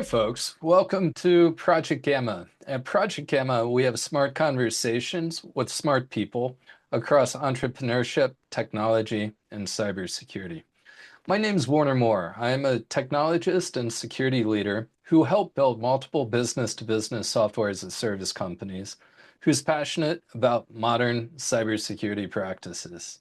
folks. Welcome to Project Gamma. At Project Gamma, we have smart conversations with smart people across entrepreneurship, technology, and cybersecurity. My name is Warner Moore. I am a technologist and security leader who helped build multiple business-to-business software as a service companies who's passionate about modern cybersecurity practices.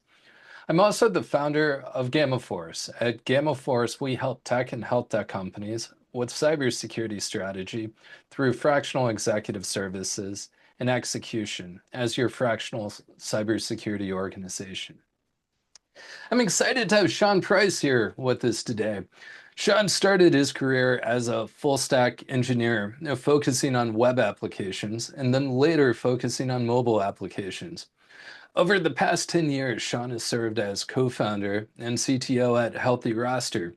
I'm also the founder of Gamma Force. At Gamma Force, we help tech and health tech companies with cybersecurity strategy through fractional executive services and execution as your fractional cybersecurity organization. I'm excited to have Shawn Price here with us today. Shawn started his career as a full stack engineer, focusing on web applications, and then later focusing on mobile applications. Over the past 10 years, Shawn has served as co-founder and CTO at Healthy Roster,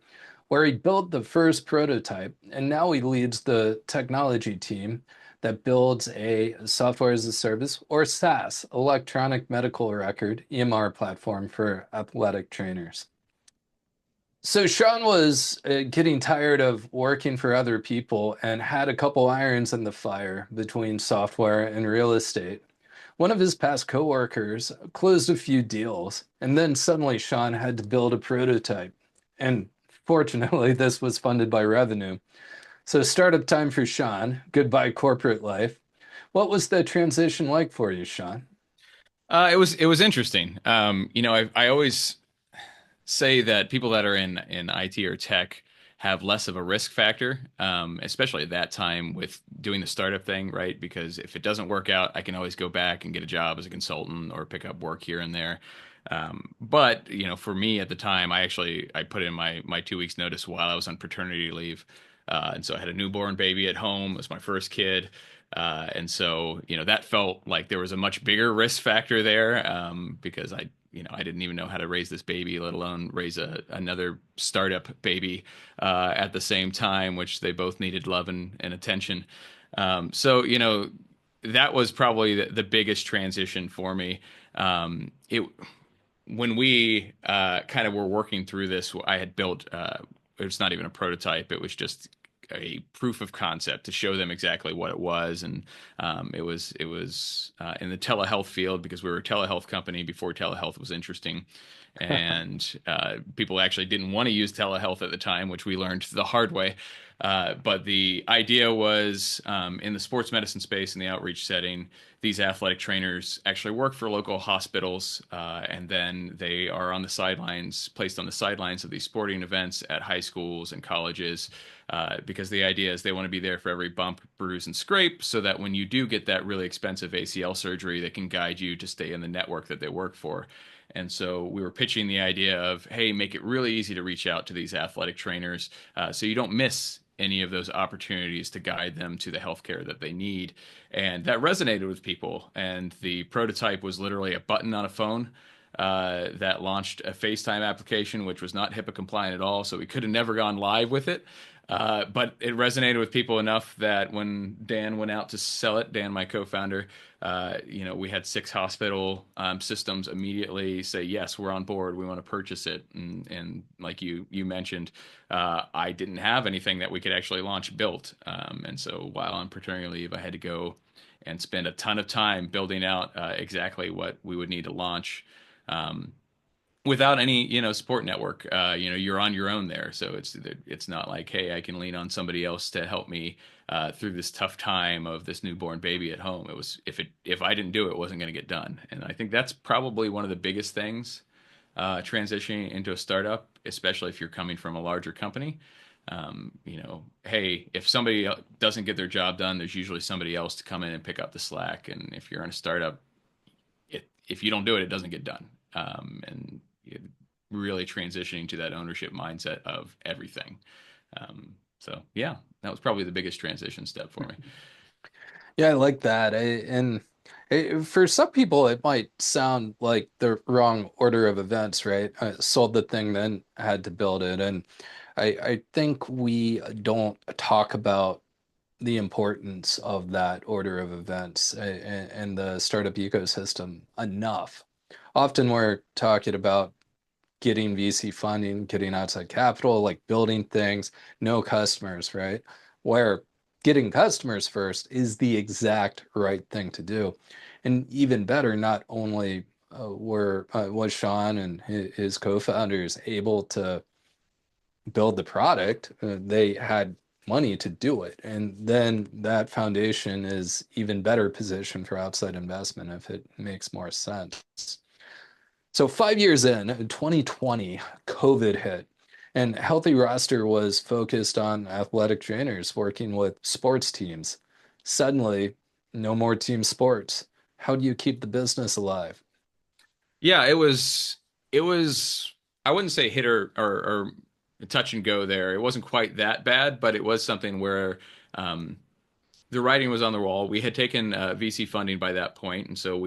where he built the first prototype, and now he leads the technology team that builds a software as a service, or SaaS, electronic medical record, EMR platform for athletic trainers. So Shawn was getting tired of working for other people and had a couple irons in the fire between software and real estate. One of his past coworkers closed a few deals, and then suddenly Shawn had to build a prototype. And fortunately, this was funded by revenue. So startup time for Shawn. Goodbye corporate life. What was the transition like for you, Shawn? It was interesting. I always say that people that are in IT or tech have less of a risk factor, especially at that time with doing the startup thing, right? Because if it doesn't work out, I can always go back and get a job as a consultant or pick up work here and there. But for me at the time, I put in my 2 weeks notice while I was on paternity leave, and so I had a newborn baby at home. It was my first kid. And so, that felt like there was a much bigger risk factor there, because I didn't even know how to raise this baby, let alone raise another startup baby at the same time, which they both needed love and attention. So, that was probably the biggest transition for me. It When we kind of were working through this, I had built it was not even a prototype; it was just a proof of concept to show them exactly what it was, and it was in the telehealth field because we were a telehealth company before telehealth was interesting, and people actually didn't want to use telehealth at the time, which we learned the hard way. But the idea was in the sports medicine space, in the outreach setting, these athletic trainers actually work for local hospitals, and then they are on the sidelines, placed on the sidelines of these sporting events at high schools and colleges, because the idea is they want to be there for every bump, bruise, and scrape, so that when you do get that really expensive ACL surgery, they can guide you to stay in the network that they work for. And so we were pitching the idea of, hey, make it really easy to reach out to these athletic trainers, so you don't miss any of those opportunities to guide them to the healthcare that they need. And that resonated with people. And the prototype was literally a button on a phone that launched a FaceTime application, which was not HIPAA compliant at all. So we could have never gone live with it. But it resonated with people enough that when Dan went out to sell it, Dan, my co-founder, we had 6 hospital systems immediately say, yes, we're on board. We want to purchase it. And like you mentioned, I didn't have anything that we could actually launch built. And so while on paternity leave, I had to go and spend a ton of time building out exactly what we would need to launch. Without any support network. You're on your own there, so it's not like, hey, I can lean on somebody else to help me through this tough time of this newborn baby at home. It was, if I didn't do it, it wasn't going to get done. And I think that's probably one of the biggest things transitioning into a startup, especially if you're coming from a larger company. Hey, if somebody doesn't get their job done, there's usually somebody else to come in and pick up the slack. And if you're in a startup, if you don't do it, it doesn't get done. And really transitioning to that ownership mindset of everything. So yeah, that was probably the biggest transition step for me. Yeah, I like that. For some people, it might sound like the wrong order of events, right? I sold the thing, then had to build it. And I think we don't talk about the importance of that order of events in the startup ecosystem enough. Often we're talking about getting VC funding, getting outside capital, like building things, no customers, right? where getting customers first is the exact right thing to do. And even better, not only was Shawn and his co-founders able to build the product, they had money to do it. And then that foundation is even better positioned for outside investment if it makes more sense. So 5 years in 2020, COVID hit, and Healthy Roster was focused on athletic trainers working with sports teams. Suddenly, no more team sports. How do you keep the business alive? Yeah, it was I wouldn't say hit or touch and go there. It wasn't quite that bad, but it was something where um, the writing was on the wall. We had taken VC funding by that point, and so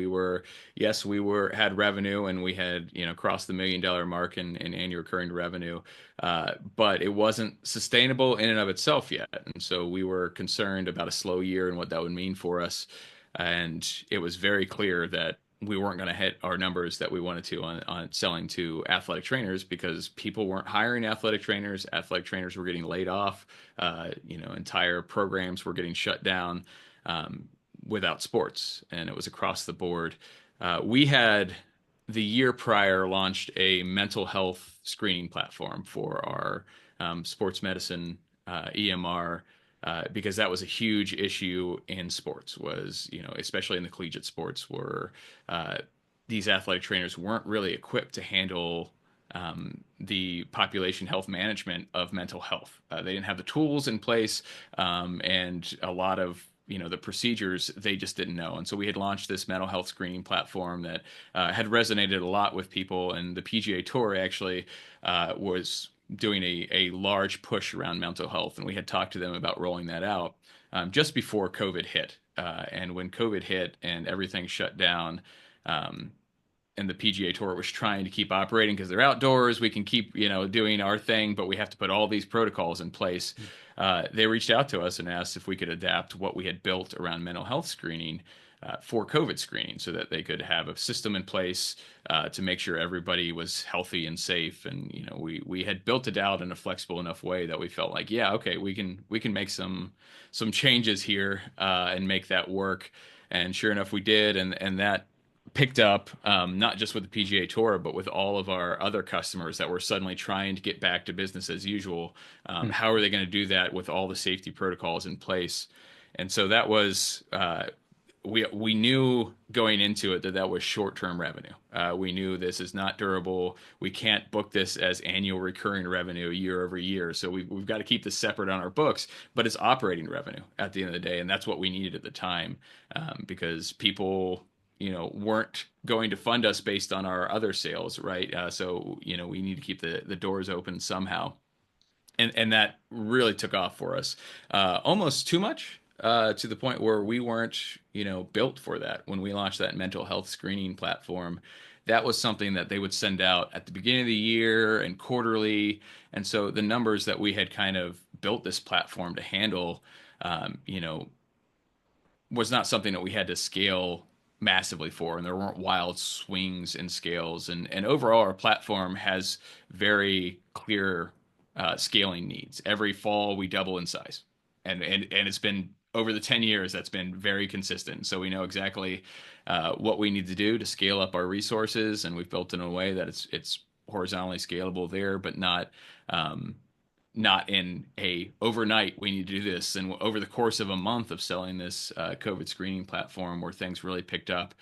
yes, we were had revenue, and we had crossed the $1 million mark in annual recurring revenue, but it wasn't sustainable in and of itself yet, and so we were concerned about a slow year and what that would mean for us, and it was very clear that we weren't going to hit our numbers that we wanted to on selling to athletic trainers because people weren't hiring athletic trainers. Athletic trainers were getting laid off. Entire programs were getting shut down um, without sports, and it was across the board. We had the year prior launched a mental health screening platform for our sports medicine EMR because that was a huge issue in sports was especially in the collegiate sports where uh, these athletic trainers weren't really equipped to handle the population health management of mental health. They didn't have the tools in place, and a lot of the procedures they just didn't know. And so we had launched this mental health screening platform that had resonated a lot with people. And the PGA Tour actually was doing a large push around mental health, and we had talked to them about rolling that out just before COVID hit. And when COVID hit and everything shut down, um, and the PGA Tour was trying to keep operating because they're outdoors. We can keep, doing our thing, but we have to put all these protocols in place. They reached out to us and asked if we could adapt what we had built around mental health screening for COVID screening so that they could have a system in place to make sure everybody was healthy and safe. And, we had built it out in a flexible enough way that we felt like, yeah, okay, we can make some changes here and make that work. And sure enough, we did. And that picked up not just with the PGA Tour, but with all of our other customers that were suddenly trying to get back to business as usual. How are they going to do that with all the safety protocols in place? And so that was we knew going into it that that was short-term revenue. We knew this is not durable. We can't book this as annual recurring revenue year over year. So we've got to keep this separate on our books, but it's operating revenue at the end of the day, and that's what we needed at the time because people weren't going to fund us based on our other sales, right? So we need to keep the doors open somehow, and that really took off for us, almost too much. To the point where we weren't, built for that. When we launched that mental health screening platform, that was something that they would send out at the beginning of the year and quarterly. And so the numbers that we had kind of built this platform to handle, was not something that we had to scale massively for, and there weren't wild swings in scales. And overall, our platform has very clear scaling needs. Every fall, we double in size, and it's been over the 10 years that's been very consistent. So we know exactly what we need to do to scale up our resources, and we've built it in a way that it's horizontally scalable there, but not in a overnight we need to do this. And over the course of a month of selling this COVID screening platform where things really picked up,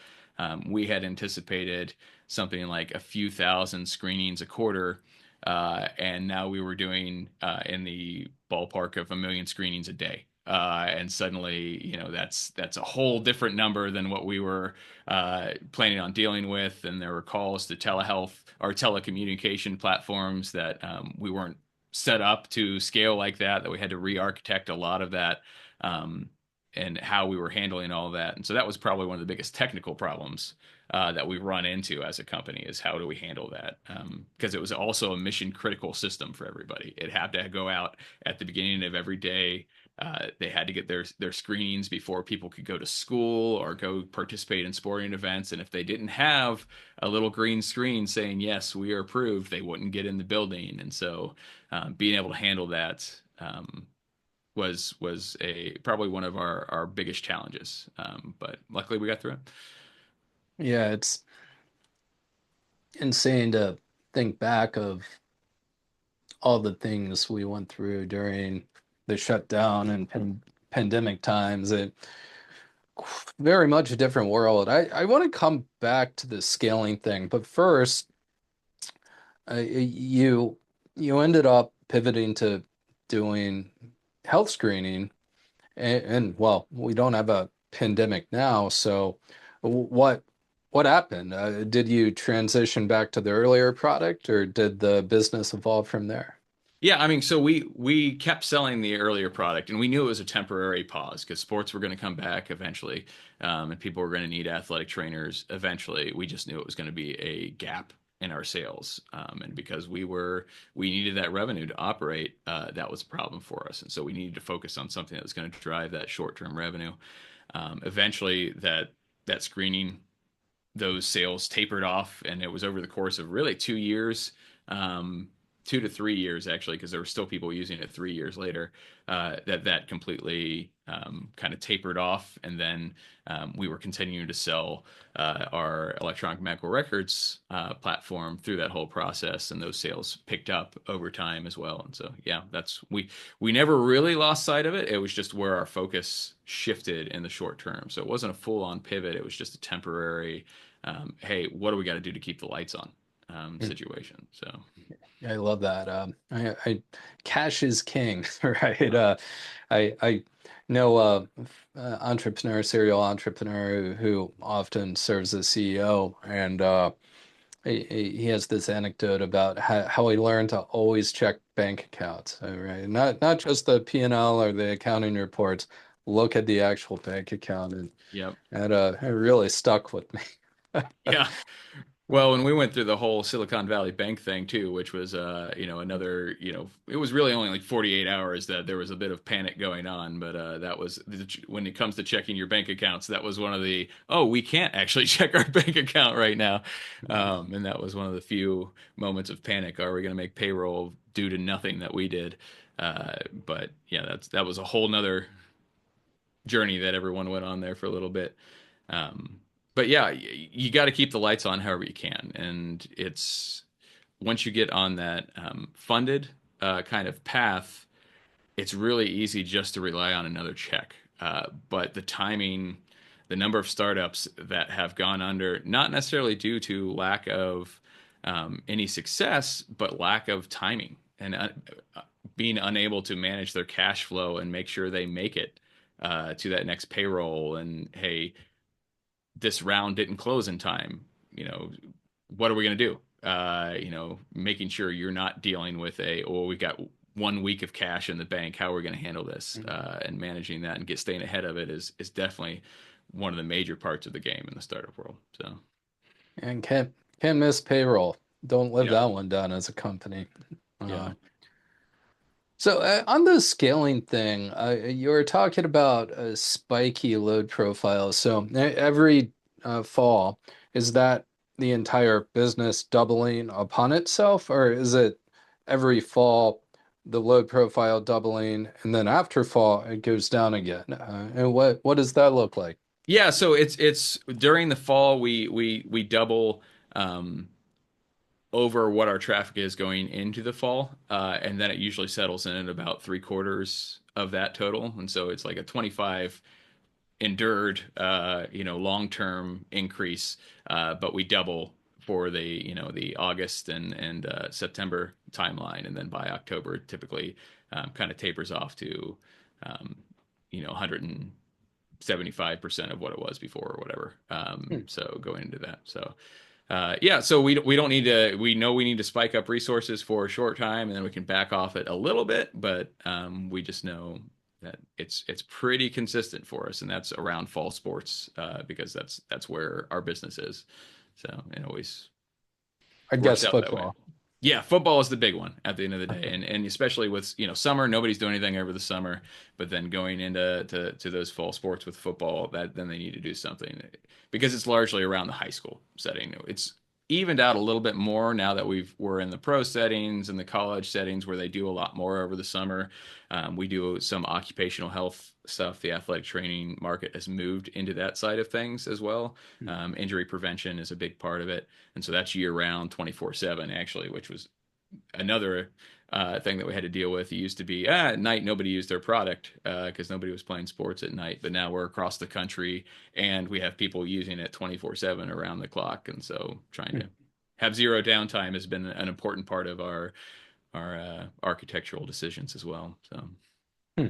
we had anticipated something like a few thousand screenings a quarter, and now we were doing in the ballpark of 1 million screenings a day. And suddenly, that's a whole different number than what we were planning on dealing with. And there were calls to telehealth or telecommunication platforms that we weren't set up to scale like that we had to re-architect a lot of that, um, and how we were handling all of that. And so that was probably one of the biggest technical problems that we run into as a company is how do we handle that? Because it was also a mission critical system for everybody. It had to go out at the beginning of every day. They had to get their screenings before people could go to school or go participate in sporting events. And if they didn't have a little green screen saying, yes, we are approved, they wouldn't get in the building. And so being able to handle that was a probably one of our biggest challenges. But luckily we got through it. Yeah, it's insane to think back of all the things we went through during the shutdown and pandemic times. It very much a different world. I want to come back to the scaling thing, but first, you ended up pivoting to doing health screening, and well, we don't have a pandemic now, so what what happened? Did you transition back to the earlier product, or did the business evolve from there? Yeah, I mean, so we kept selling the earlier product, and we knew it was a temporary pause because sports were going to come back eventually, and people were going to need athletic trainers eventually. We just knew it was going to be a gap in our sales, and because we needed that revenue to operate, that was a problem for us, and so we needed to focus on something that was going to drive that short-term revenue. Eventually, that screening, those sales tapered off, and it was over the course of really 2 years, 2 to 3 years actually, because there were still people using it 3 years later. That completely kind of tapered off, and then we were continuing to sell our electronic medical records platform through that whole process, and those sales picked up over time as well. And so, yeah, that's we never really lost sight of it. It was just where our focus shifted in the short term. So it wasn't a full-on pivot. It was just a temporary, hey, what do we got to do to keep the lights on situation. So. I love that. Cash is king, right? I know entrepreneur, serial entrepreneur who often serves as CEO, and he has this anecdote about how he learned to always check bank accounts, right? Not just the P&L or the accounting reports. Look at the actual bank account, and Yep. it really stuck with me. Yeah. Well, and we went through the whole Silicon Valley Bank thing too, which was, another, it was really only like 48 hours that there was a bit of panic going on. But that was, when it comes to checking your bank accounts, that was one of the, oh, we can't actually check our bank account right now. And that was one of the few moments of panic. Are we going to make payroll due to nothing that we did? But yeah, that was a whole nother journey that everyone went on there for a little bit. Um, but yeah, you got to keep the lights on however you can, and it's once you get on that funded kind of path, it's really easy just to rely on another check. But the timing, the number of startups that have gone under, not necessarily due to lack of any success, but lack of timing and being unable to manage their cash flow and make sure they make it to that next payroll. And hey, this round didn't close in time. What are we going to do? Making sure you're not dealing with we got 1 week of cash in the bank. How are we going to handle this? And managing that and staying ahead of it is definitely one of the major parts of the game in the startup world. So, And can't miss payroll. Don't live yeah, that one down as a company. yeah. Uh, so on the scaling thing, you were talking about a spiky load profile. So every fall, is that the entire business doubling upon itself, or is it every fall the load profile doubling, and then after fall it goes down again? And what does that look like? Yeah, so it's during the fall we double um, over what our traffic is going into the fall, and then it usually settles in at about 3/4 of that total, and so it's like a 25 endured, long-term increase, but we double for the August and September timeline, and then by October, it typically kind of tapers off to, 175% of what it was before or whatever. Hmm. So going into that, so. Yeah, so we don't need to. We know we need to spike up resources for a short time, and then we can back off it a little bit. But we just know that it's pretty consistent for us, and that's around fall sports because that's where our business is. So it always I works guess out that way. football. Yeah, football is the big one at the end of the day, and especially with summer, nobody's doing anything over the summer, but then going into to those fall sports with football, that then they need to do something because it's largely around the high school setting. It's evened out a little bit more now that we're in the pro settings and the college settings where they do a lot more over the summer. We do some occupational health stuff. The athletic training market has moved into that side of things as well. Injury prevention is a big part of it. And so that's year round, 24/7, actually, which was another thing that we had to deal with. It used to be at night, nobody used their product because nobody was playing sports at night. But now we're across the country and we have people using it 24/7 around the clock. And so trying to have zero downtime has been an important part of our architectural decisions as well. So Hmm.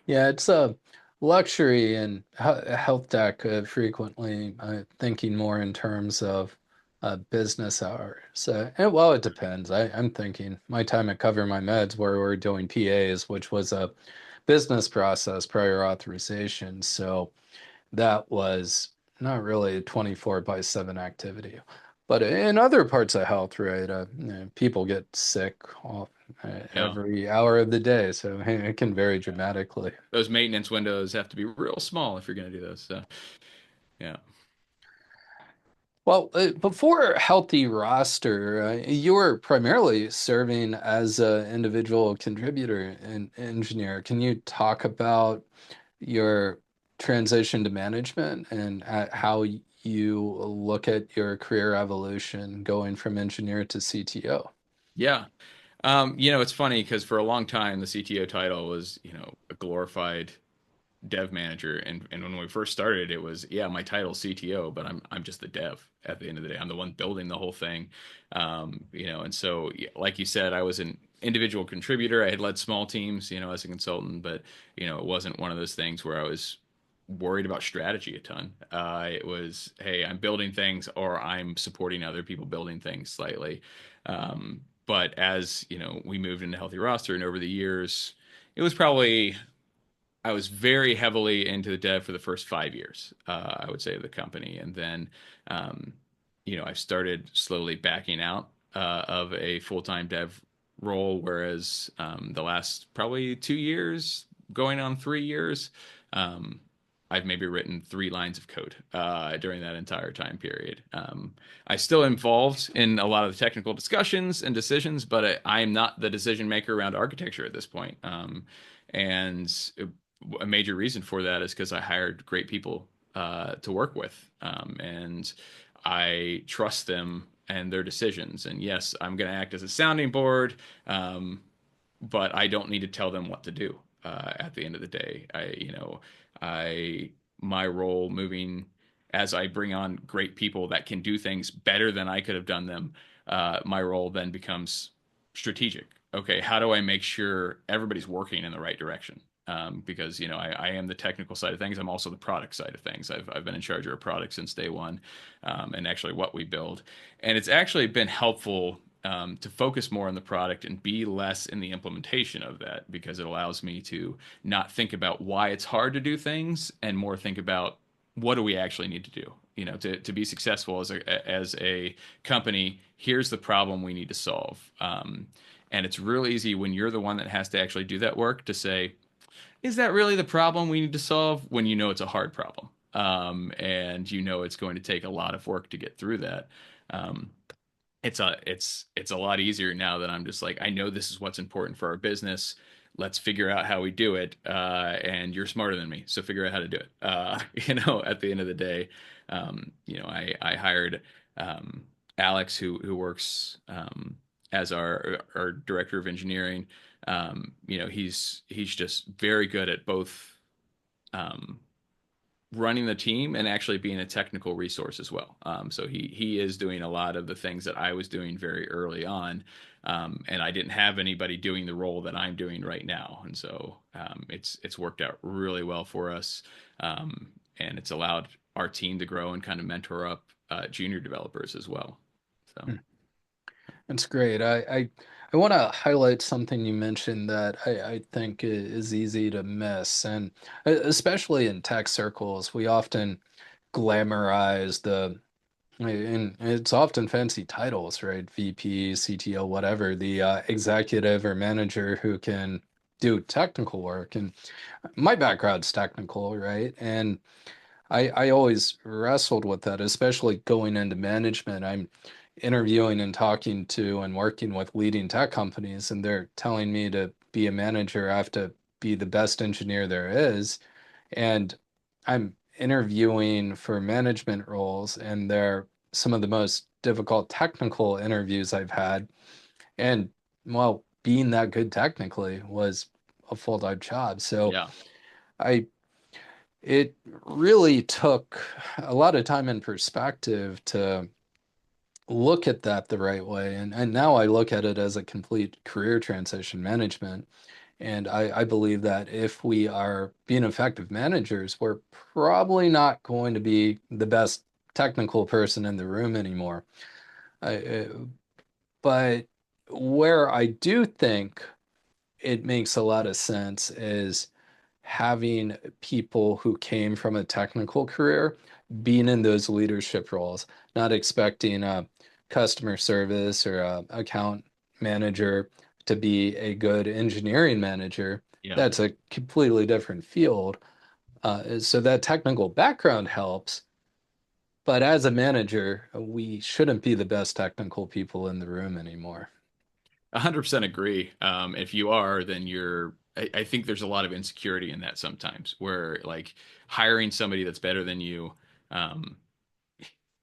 Yeah, it's a luxury in health tech, frequently thinking more in terms of business hours. And well, it depends. I'm thinking my time at Cover My Meds, where we're doing PAs, which was a business process, prior authorization. So that was not really a 24 by 7 activity. But in other parts of health, right, people get sick yeah, every hour of the day. So it can vary dramatically. those maintenance windows have to be real small if you're going to do those. So yeah. Well, before Healthy Roster, you were primarily serving as an individual contributor and engineer. Can you talk about your transition to management and how you look at your career evolution going from engineer to CTO? Yeah. It's funny because for a long time the CTO title was, a glorified dev manager, and when we first started, it was, yeah, my title's CTO, but I'm just the dev at the end of the day. I'm the one building the whole thing. And so yeah, like you said, I was an individual contributor. I had led small teams, as a consultant, but it wasn't one of those things where I was worried about strategy a ton. It was, hey, I'm building things or I'm supporting other people building things slightly. But as we moved into Healthy Roster and over the years, it was probably I was very heavily into the dev for the first 5 years, I would say, of the company. And then, um, I started slowly backing out of a full-time dev role, whereas the last probably 2 years, going on 3 years, um, I've maybe written 3 lines of code during that entire time period. I still involved in a lot of the technical discussions and decisions, but I am not the decision maker around architecture at this point. And a major reason for that is because I hired great people to work with, and I trust them and their decisions. And yes, I'm going to act as a sounding board, but I don't need to tell them what to do. At the end of the day, I my role moving as I bring on great people that can do things better than I could have done them. My role then becomes strategic. Okay, how do I make sure everybody's working in the right direction? Because I am the technical side of things. I'm also the product side of things. I've been in charge of a product since day one, and actually what we build. And it's actually been helpful to focus more on the product and be less in the implementation of that because it allows me to not think about why it's hard to do things and more think about what do we actually need to do. To be successful as a company, here's the problem we need to solve. And it's real easy when you're the one that has to actually do that work to say, is that really the problem we need to solve when it's a hard problem? And it's going to take a lot of work to get through that. Um, it's a lot easier now that I'm just like, I know this is what's important for our business. Let's figure out how we do it. And you're smarter than me, so figure out how to do it. At the end of the day, I hired Alex, who works as our director of engineering. He's just very good at both um, running the team and actually being a technical resource as well. So he is doing a lot of the things that I was doing very early on, and I didn't have anybody doing the role that I'm doing right now, and so it's worked out really well for us, and it's allowed our team to grow and kind of mentor up junior developers as well. So That's great. I want to highlight something you mentioned that I think is easy to miss, and especially in tech circles, we often glamorize and it's often fancy titles, right? VP, CTO, whatever, the executive or manager who can do technical work. And my background's technical, right? And I always wrestled with that, especially going into management. I'm interviewing and talking to and working with leading tech companies, and they're telling me to be a manager, I have to be the best engineer there is. And I'm interviewing for management roles, and they're some of the most difficult technical interviews I've had. And well, being that good technically was a full-time job. So Yeah. I it really took a lot of time and perspective to look at that the right way. And now I look at it as a complete career transition management. And I believe that if we are being effective managers, we're probably not going to be the best technical person in the room anymore. I, but where I do think it makes a lot of sense is having people who came from a technical career being in those leadership roles, not expecting a customer service or a account manager to be a good engineering manager. Yeah. That's a completely different field. So that technical background helps, but as a manager, we shouldn't be the best technical people in the room anymore. 100% agree. If you are, then I think there's a lot of insecurity in that sometimes, where like hiring somebody that's better than you, um,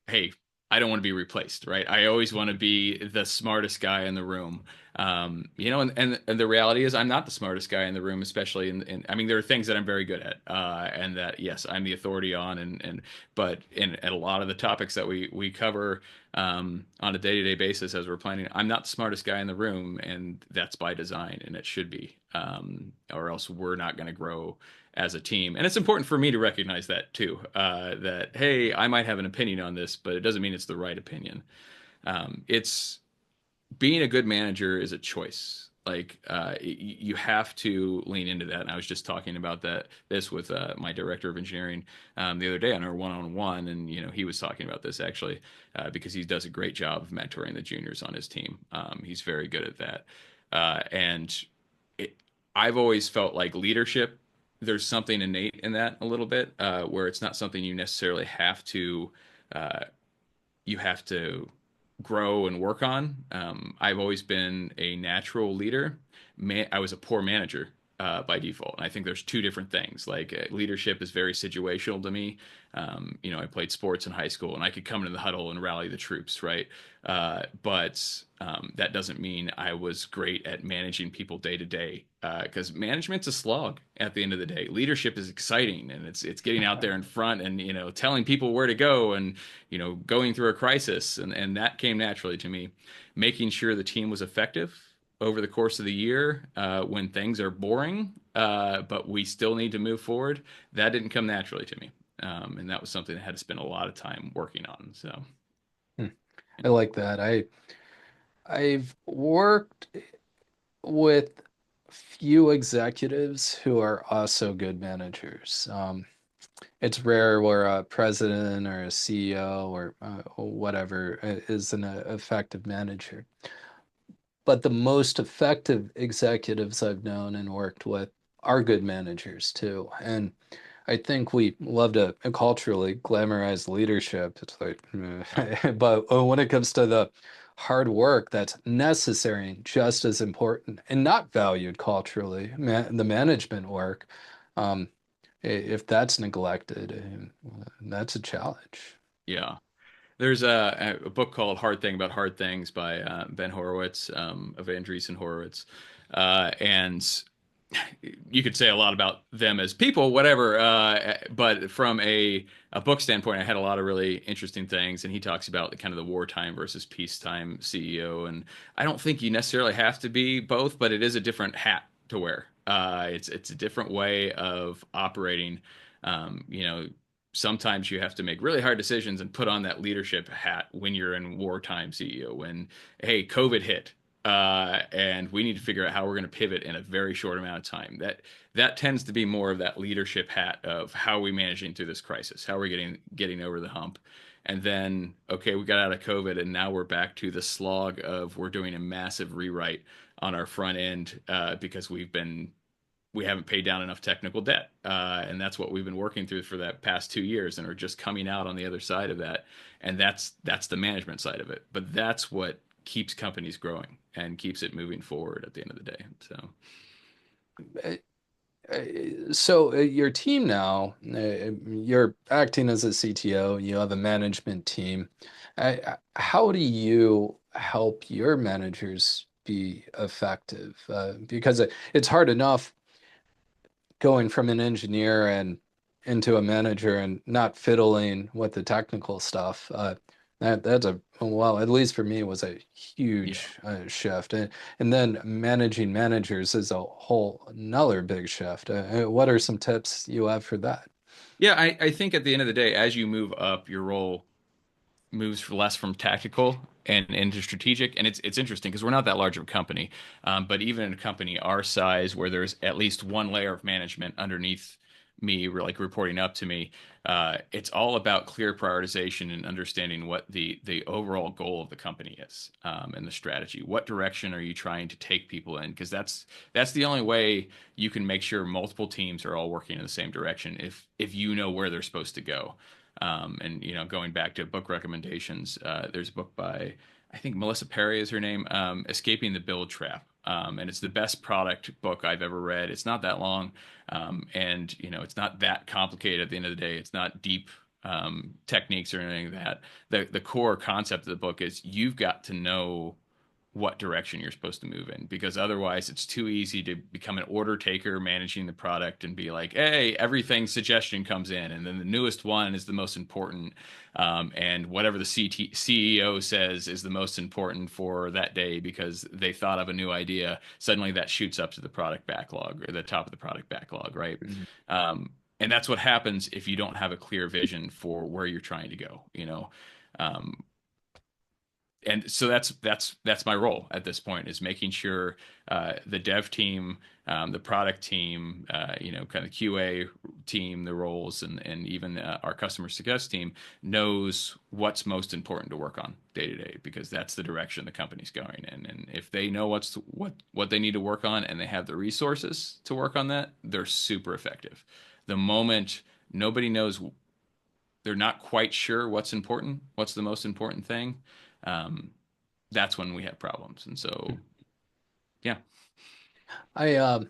hey, I don't want to be replaced, right? I always want to be the smartest guy in the room. And the reality is I'm not the smartest guy in the room, especially I mean, there are things that I'm very good at, and that, yes, I'm the authority on, but in a lot of the topics that we cover, on a day-to-day basis as we're planning, I'm not the smartest guy in the room, and that's by design, and it should be, or else we're not going to grow as a team. And it's important for me to recognize that too, that, hey, I might have an opinion on this, but it doesn't mean it's the right opinion. It's being a good manager is a choice. Like, you have to lean into that. And I was just talking about this with my director of engineering, the other day on our one-on-one, and he was talking about this actually, because he does a great job of mentoring the juniors on his team. He's very good at that, and it, I've always felt like leadership. There's something innate in that a little bit, where it's not something you necessarily uh, have to grow and work on. I've always been a natural leader. I was a poor manager, by default. And I think there's two different things. Like, leadership is very situational to me. I played sports in high school, and I could come into the huddle and rally the troops, right? But that doesn't mean I was great at managing people day to day. Because management's a slog at the end of the day. Leadership is exciting, and it's getting out there in front, and telling people where to go, and going through a crisis, and that came naturally to me. Making sure the team was effective over the course of the year, when things are boring, but we still need to move forward, that didn't come naturally to me. And that was something I had to spend a lot of time working on. So, Hmm. I like that. I've worked with few executives who are also good managers. It's rare where a president or a CEO or whatever is an effective manager. But the most effective executives I've known and worked with are good managers too. And I think we love to culturally glamorize leadership. It's like, but when it comes to the hard work that's necessary and just as important and not valued culturally, the management work, um, if that's neglected, that's a challenge. yeah. There's a book called Hard Thing About Hard Things by Ben Horowitz, of Andreessen Horowitz. And you could say a lot about them as people, whatever. But from a book standpoint, I had a lot of really interesting things. And he talks about the kind of the wartime versus peacetime CEO. And I don't think you necessarily have to be both, but it is a different hat to wear. It's a different way of operating. Sometimes you have to make really hard decisions and put on that leadership hat when you're in wartime CEO. When, hey, COVID hit, and we need to figure out how we're going to pivot in a very short amount of time. That tends to be more of that leadership hat of how are we managing through this crisis? How are we getting over the hump? And then, okay, we got out of COVID, and now we're back to the slog of we're doing a massive rewrite on our front end, because we've been we haven't paid down enough technical debt. And that's what we've been working through for that past 2 years and are just coming out on the other side of that. And that's the management side of it. But that's what keeps companies growing and keeps it moving forward at the end of the day. So So your team now, you're acting as a CTO, you have a management team. How do you help your managers be effective? Because it's hard enough going from an engineer and into a manager and not fiddling with the technical stuff. That's a well, at least for me, it was a yeah. huge shift. And then managing managers is a whole another big shift. What are some tips you have for that? Yeah, I think at the end of the day, as you move up, your role moves less from tactical and into strategic. And it's interesting because we're not that large of a company, but even in a company our size, where there's at least one layer of management underneath me, like reporting up to me, it's all about clear prioritization and understanding what the overall goal of the company is, and the strategy. What direction are you trying to take people in? Because that's the only way you can make sure multiple teams are all working in the same direction if you know where they're supposed to go. And going back to book recommendations, there's a book by, I think Melissa Perry is her name, Escaping the Build Trap. And it's the best product book I've ever read. It's not that long, and it's not that complicated. At the end of the day, it's not deep techniques or anything like that. The core concept of the book is you've got to know what direction you're supposed to move in, because otherwise it's too easy to become an order taker managing the product and be like, hey, everything suggestion comes in and then the newest one is the most important, and whatever the CEO says is the most important for that day because they thought of a new idea. Suddenly that shoots up to the product backlog or the top of the product backlog, right? Mhm. And that's what happens if you don't have a clear vision for where you're trying to go. um, and so that's my role at this point, is making sure the dev team, the product team, kind of QA team, the roles, and even our customer success team knows what's most important to work on day to day, because that's the direction the company's going in. And if they know what they need to work on and they have the resources to work on that, they're super effective. The moment nobody knows, they're not quite sure what's important, what's the most important thing, um, that's when we have problems. And so, yeah. I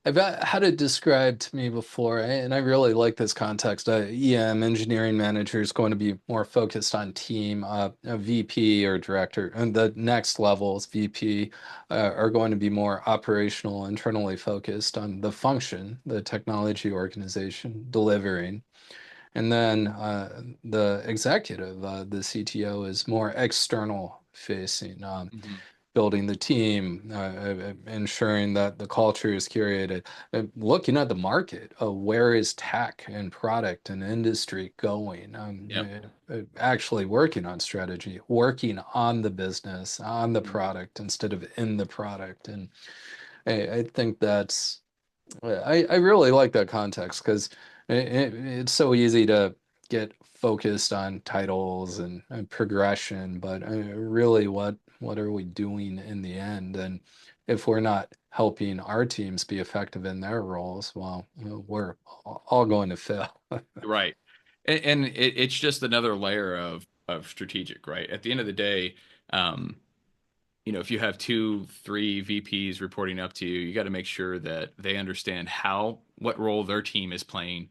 I've had it described to me before, and I really like this context. EM, engineering manager, is going to be more focused on team. A VP or director, and the next levels, VP, are going to be more operational, internally focused on the function, the technology organization, delivering. And then the executive, the CTO, is more external facing. Mhm. Building the team, ensuring that the culture is curated, looking at the market, where is tech and product and industry going, Yep. actually working on strategy, working on the business, on the Mhm. product instead of in the product. And I think that's I really like that context because it's so easy to get focused on titles and progression, but really, what are we doing in the end? And if we're not helping our teams be effective in their roles, well, we're all going to fail. Right. And it's just another layer of strategic, right? At the end of the day, um, if you have two, three VPs reporting up to you, you got to make sure that they understand what role their team is playing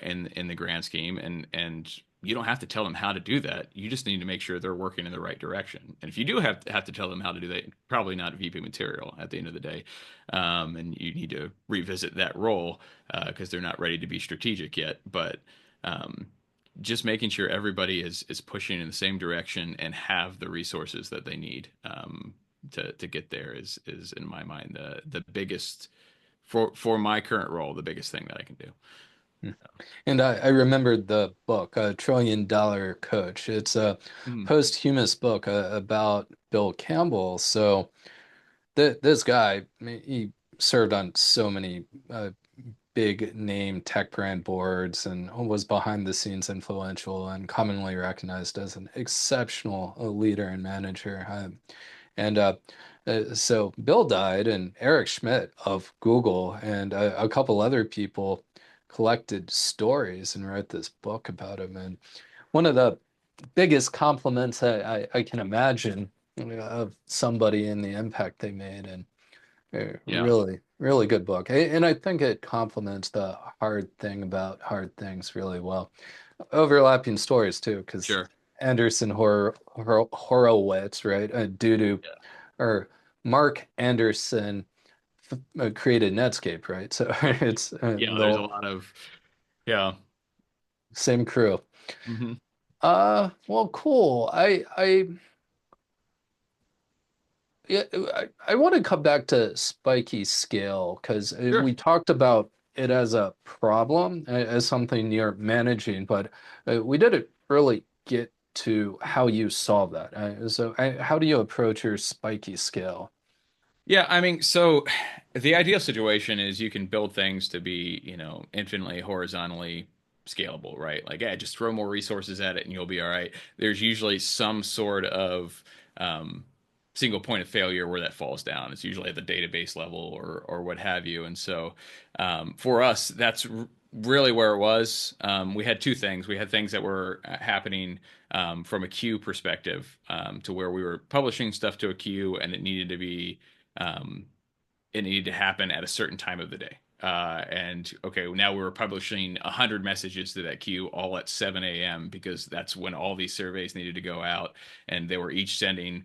in the grand scheme, and you don't have to tell them how to do that. You just need to make sure they're working in the right direction. And if you do have to tell them how to do that, probably not VP material at the end of the day, and you need to revisit that role because they're not ready to be strategic yet. But um, just making sure everybody is pushing in the same direction and have the resources that they need to get there is in my mind the biggest, for my current role, the biggest thing that I can do. And I remembered the book, $1 Trillion Coach. It's a Mhm. posthumous book about Bill Campbell. So this guy, I mean, he served on so many big name tech brand boards and was behind the scenes influential and commonly recognized as an exceptional leader and manager. And So Bill died, and Eric Schmidt of Google and a couple other people collected stories and wrote this book about him. And one of the biggest compliments I can imagine of somebody and the impact they made. And Yeah, really, really good book. And I think it complements the hard thing about hard things really well. Overlapping stories too, because sure. Horowitz, right? Due to Yeah, or Mark Anderson created Netscape, right? So it's yeah. There's a the lot of yeah. same crew. Hmm. Well, cool. Yeah, I want to come back to spiky scale because Sure. we talked about it as a problem, as something you're managing, but we didn't really get to how you solve that. How do you approach your spiky scale? Yeah, I mean, so the ideal situation is you can build things to be, infinitely horizontally scalable, right? Like, yeah, just throw more resources at it and you'll be all right. There's usually some sort of um, single point of failure where that falls down. It's usually at the database level or what have you. And so for us, that's really where it was. We had two things. We had things that were happening from a queue perspective to where we were publishing stuff to a queue and um, it needed to happen at a certain time of the day. And okay, now we were publishing 100 messages to that queue all at 7 a.m. because that's when all these surveys needed to go out. And they were each sending,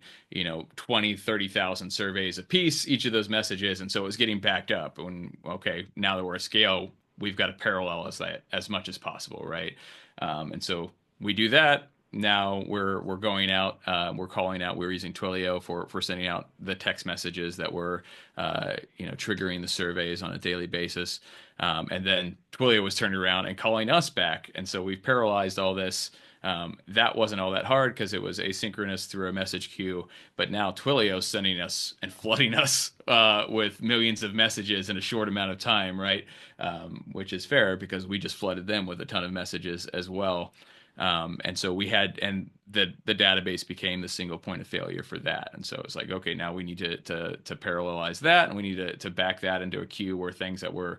20, 30,000 surveys a piece, each of those messages. And so it was getting backed up. When, okay, now that we're at scale, we've got to parallel that as much as possible, right? And so we do that. Now we're going out, we're calling out. We're using Twilio for sending out the text messages that were triggering the surveys on a daily basis. And then Twilio was turned around and calling us back. And so we've parallelized all this. That wasn't all that hard because it was asynchronous through a message queue. But now Twilio's sending us and flooding us with millions of messages in a short amount of time, right? Which is fair because we just flooded them with a ton of messages as well. And so we had, and the database became the single point of failure for that. And so it's like, okay, now we need to parallelize that, and we need to back that into a queue where things that were,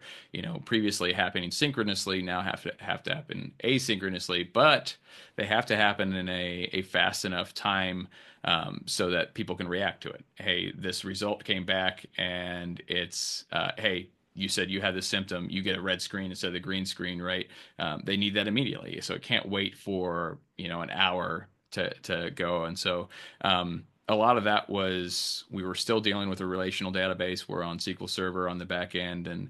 previously happening synchronously now have to happen asynchronously, but they have to happen in a fast enough time so that people can react to it. Hey, this result came back, and it's hey, you said you had this symptom, you get a red screen instead of the green screen, right? They need that immediately, so it can't wait for an hour to go. And so a lot of that was we were still dealing with a relational database. We're on SQL Server on the back end, and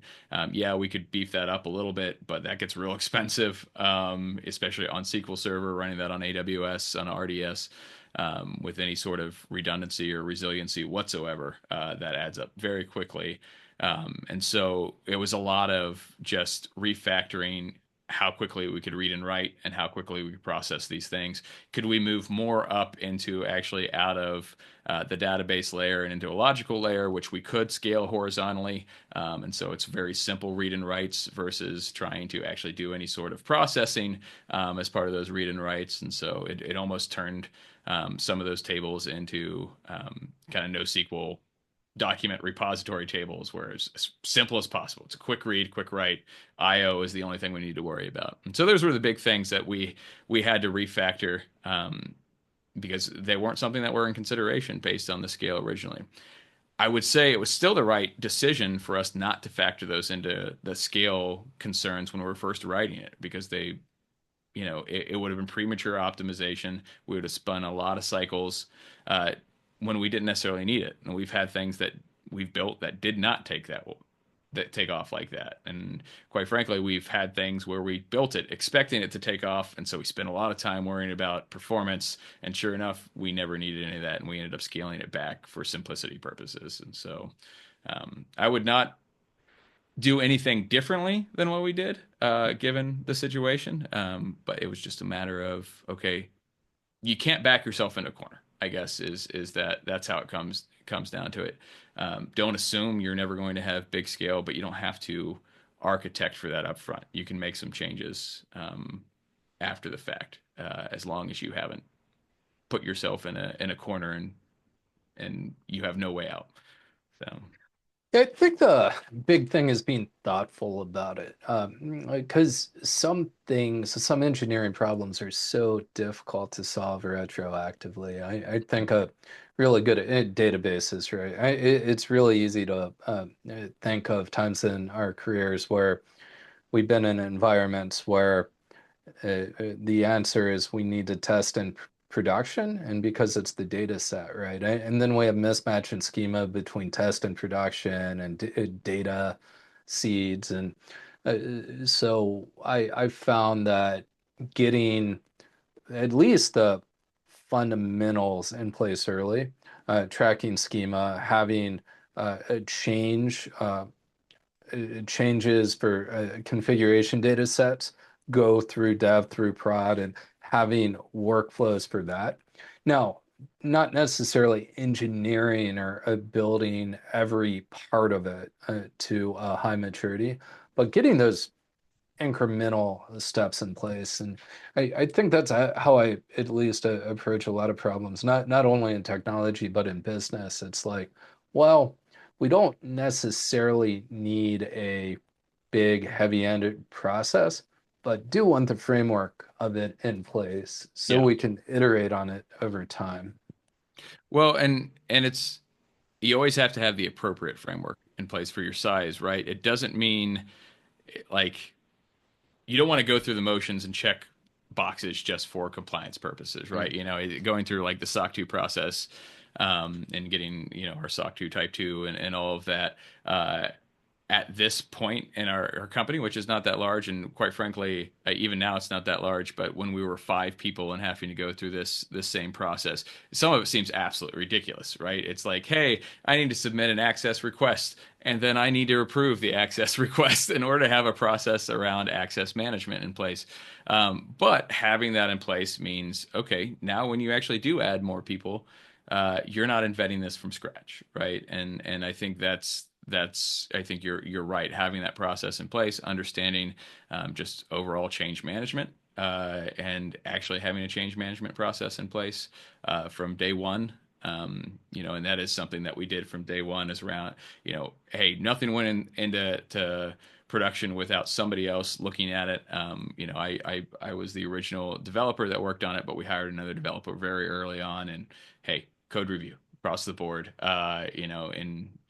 yeah, we could beef that up a little bit, but that gets real expensive, especially on SQL Server, running that on AWS on RDS. With any sort of redundancy or resiliency whatsoever, that adds up very quickly. And so it was a lot of just refactoring how quickly we could read and write and how quickly we could process these things. Could we move more up into actually out of the database layer and into a logical layer, which we could scale horizontally? And so it's very simple read and writes versus trying to actually do any sort of processing as part of those read and writes. And so it almost turned some of those tables into kind of NoSQL document repository tables where it's as simple as possible. It's a quick read, quick write. IO is the only thing we need to worry about. And so those were the big things that we had to refactor because they weren't something that were in consideration based on the scale originally. I would say it was still the right decision for us not to factor those into the scale concerns when we were first writing it because it would have been premature optimization. We would have spun a lot of cycles when we didn't necessarily need it. And we've had things that we've built that did not that take off like that. And quite frankly, we've had things where we built it expecting it to take off, and so we spent a lot of time worrying about performance. And sure enough, we never needed any of that, and we ended up scaling it back for simplicity purposes. And so I would not do anything differently than what we did, given the situation. But it was just a matter of, okay, you can't back yourself into a corner, I guess, is that's how it comes down to it. Don't assume you're never going to have big scale, but you don't have to architect for that up front. You can make some changes after the fact, as long as you haven't put yourself in a corner and and you have no way out. So I think the big thing is being thoughtful about it. Because some things, some engineering problems are so difficult to solve retroactively. I think a really good databases, right? It's really easy to think of times in our careers where we've been in environments where the answer is we need to test in production, and because it's the data set, right? And then we have mismatch in schema between test and production and data seeds. And so I found that getting at least the fundamentals in place early, tracking schema, having a changes for configuration data sets go through dev, through prod, and having workflows for that. Now, not necessarily engineering or building every part of it to high maturity, but getting those incremental steps in place. And I think that's how I at least approach a lot of problems, not only in technology, but in business. It's like, well, we don't necessarily need a big, heavy-handed process, but do want the framework of it in place so yeah. we can iterate on it over time. Well, and it's you always have to have the appropriate framework in place for your size, right? It doesn't mean like you don't want to go through the motions and check boxes just for compliance purposes, right? Mm. You know, going through like the SOC 2 process, and getting, our SOC 2 type 2 and all of that. At this point in our company, which is not that large, and quite frankly, even now it's not that large. But when we were 5 people and having to go through this same process, some of it seems absolutely ridiculous, right? It's like, hey, I need to submit an access request, and then I need to approve the access request in order to have a process around access management in place. But having that in place means, okay, now when you actually do add more people, you're not inventing this from scratch, right? And I think that's I think you're right. Having that process in place, understanding just overall change management, and actually having a change management process in place from day one. And that is something that we did from day one. Is around, hey, nothing went into production without somebody else looking at it. I was the original developer that worked on it, but we hired another developer very early on, and hey, code review across the board.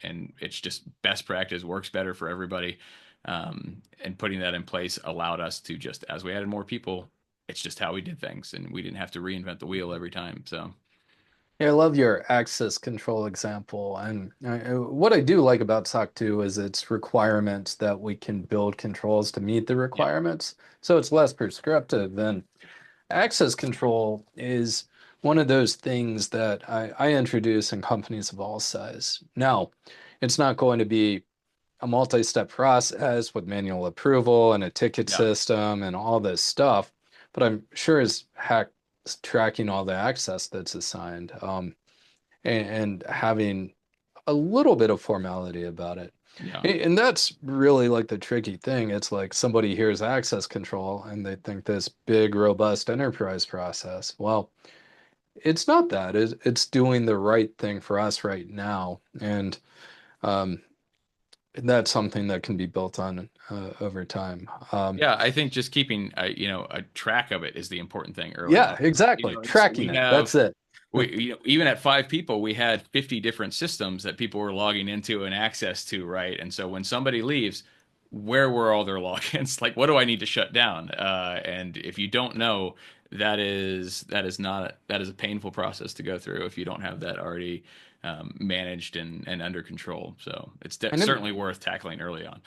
And it's just best practice, works better for everybody. And putting that in place allowed us to, just as we added more people, it's just how we did things, and we didn't have to reinvent the wheel every time. So Yeah, I love your access control example. And what I do like about SOC 2 is its requirements that we can build controls to meet the yeah, requirements. So it's less prescriptive. And access control is one of those things that I introduce in companies of all size. Now, it's not going to be a multi-step process with manual approval and a ticket yeah, system and all this stuff, but I'm sure as heck tracking all the access that's assigned, and having a little bit of formality about it. yeah. And that's really like the tricky thing. It's like somebody hears access control and they think this big, robust enterprise process. Well, it's not that. It's doing the right thing for us right now. Um, and that's something that can be built on over time. Yeah, I think just keeping a track of it is the important thing early Yeah, on. exactly. It's Tracking we it. have That's it. we even at 5 people, we had 50 different systems that people were logging into and access to, right? And so when somebody leaves, where were all their logins? Like, what do I need to shut down? And if you don't know, that is a painful process to go through if you don't have that already managed and under control. So it's And it, certainly worth tackling early on.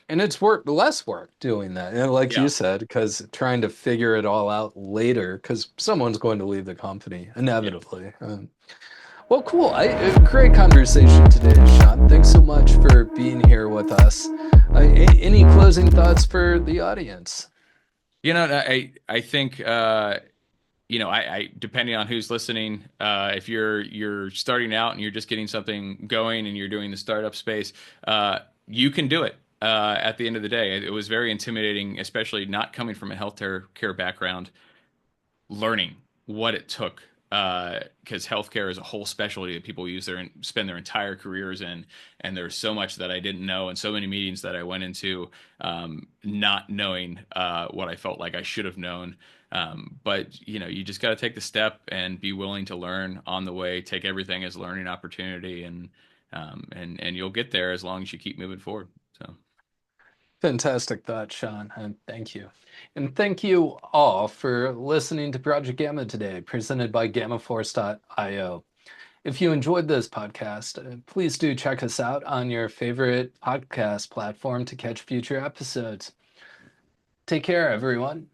and it's less work doing that. And like Yeah. you said, because trying to figure it all out later, because someone's going to leave the company Yeah. inevitably. Well, cool. Great conversation today, Shawn. Thanks so much for being here with us. Any closing thoughts for the audience? I think I depending on who's listening, if you're starting out and you're just getting something going and you're doing the startup space, you can do it. At the end of the day, it was very intimidating, especially not coming from a healthcare care background, learning what it took because healthcare is a whole specialty that people spend their entire careers in, and there's so much that I didn't know, and so many meetings that I went into not knowing what I felt like I should have known. But you just got to take the step and be willing to learn on the way. Take everything as learning opportunity, and you'll get there as long as you keep moving forward. So. Fantastic thought, Shawn, and thank you. And thank you all for listening to Project Gamma today, presented by GammaForce.io. If you enjoyed this podcast, please do check us out on your favorite podcast platform to catch future episodes. Take care, everyone.